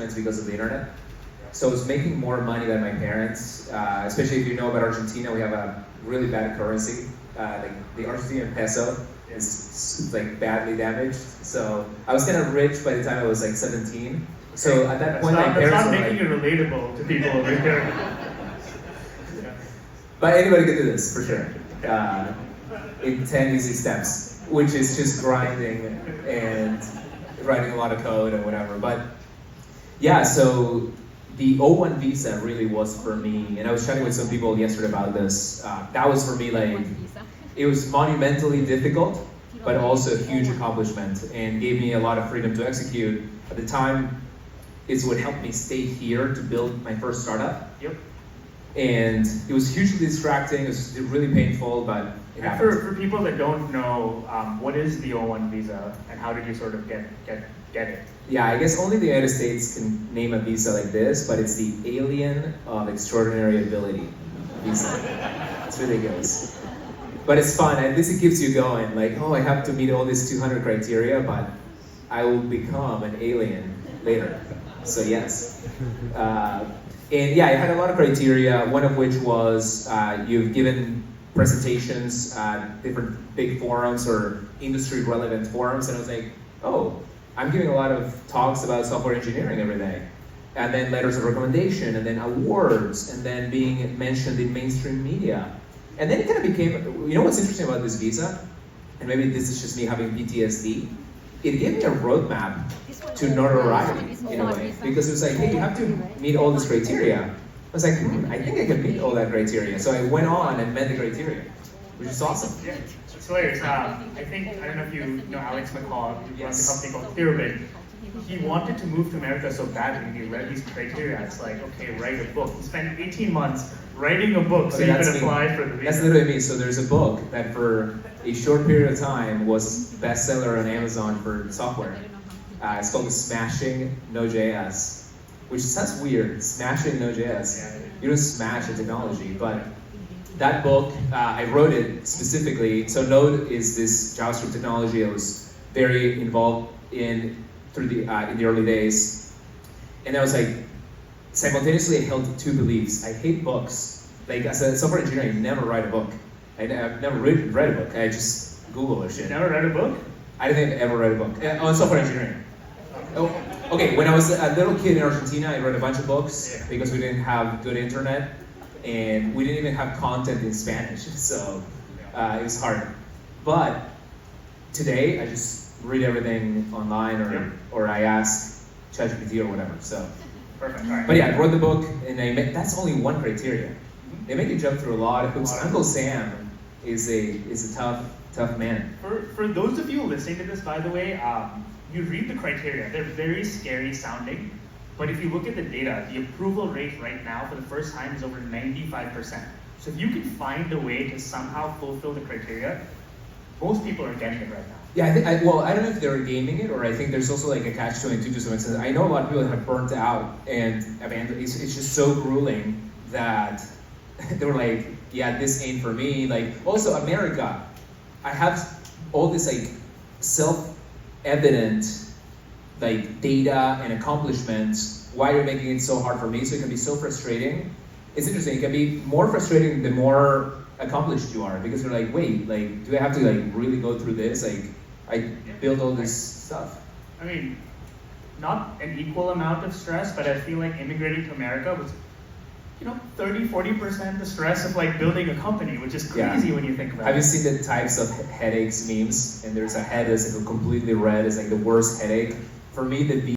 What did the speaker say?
accomplishments because of the internet. So I was making more money than my parents, especially if you know about Argentina, we have a really bad currency. Like the Argentinian peso is like badly damaged. So I was kind of rich by the time I was like 17. So at that point, my parents that's not were making like, it relatable to people over here. but anybody can do this, for sure. In 10 easy steps, which is just grinding and writing a lot of code and whatever. But yeah, so the O1 visa really was for me, and I was chatting with some people yesterday about this. That was for me like, it was monumentally difficult, but also a huge accomplishment, and gave me a lot of freedom to execute. At the time, it's what helped me stay here to build my first startup. Yep. And it was hugely distracting, it was really painful, but it happened. For people that don't know, what is the O1 visa, and how did you sort of get it? Yeah, I guess only the United States can name a visa like this, but it's the Alien of Extraordinary Ability visa. It's ridiculous. But it's fun, at least it keeps you going. Like, oh, I have to meet all these 200 criteria, but I will become an alien later. So yes. And yeah, I had a lot of criteria, one of which was you've given presentations at different big forums or industry relevant forums, and I was like, oh, I'm giving a lot of talks about software engineering every day. And then letters of recommendation, and then awards, and then being mentioned in mainstream media. And then it kind of became, you know what's interesting about this visa? And maybe this is just me having PTSD. It gave me a roadmap to notoriety in a way. Because it was like, hey, you have to meet all this criteria. I was like, I think I can meet all that criteria. So I went on and met the criteria, which is awesome. Yeah, it's hilarious. I don't know if you know Alex McCall, who runs a company called Theorbit. He wanted to move to America so badly, and he read these criteria. It's like, okay, write a book. He spent 18 months writing a book so he could apply for the visa. That's literally me. So there's a book that for a short period of time was bestseller on Amazon for software. It's called Smashing Node.js, which sounds weird, smashing Node.js. You don't smash a technology, but that book, I wrote it specifically. So Node is this JavaScript technology I was very involved in in the early days. And I was like, simultaneously I held two beliefs. I hate books. Like as a software engineer, I never write a book. I've never read a book. I just Google or shit. Never read a book? I don't think I've ever read a book on software engineering. Oh, okay, when I was a little kid in Argentina, I read a bunch of books because we didn't have good internet and we didn't even have content in Spanish, so it was hard. But today, I just read everything online or I ask ChatGPT or whatever, so. Perfect, all right. But yeah, I wrote the book and that's only one criteria. They make you jump through a lot of hoops. Uncle Sam is a tough man. For those of you listening to this, by the way, you read the criteria. They're very scary sounding, but if you look at the data, the approval rate right now for the first time is over 95%. So if you can find a way to somehow fulfill the criteria, most people are getting it right now. Yeah, I don't know if they're gaming it, or I think there's also like a catch-22 to some extent. I know a lot of people that have burnt out, and I mean, it's just so grueling that they were like, yeah, this ain't for me. Like, also America, I have all this like self-evident like data and accomplishments. Why you're making it so hard for me? So it can be so frustrating. It's interesting. It can be more frustrating the more accomplished you are, because you're like, wait, like, do I have to like really go through this? Like, I build all this stuff. I mean, not an equal amount of stress, but I feel like immigrating to America was, 30-40% the stress of like building a company, which is crazy when you think about it. Have you seen the types of headaches memes? And there's a head that's like completely red, it's like the worst headache. For me, the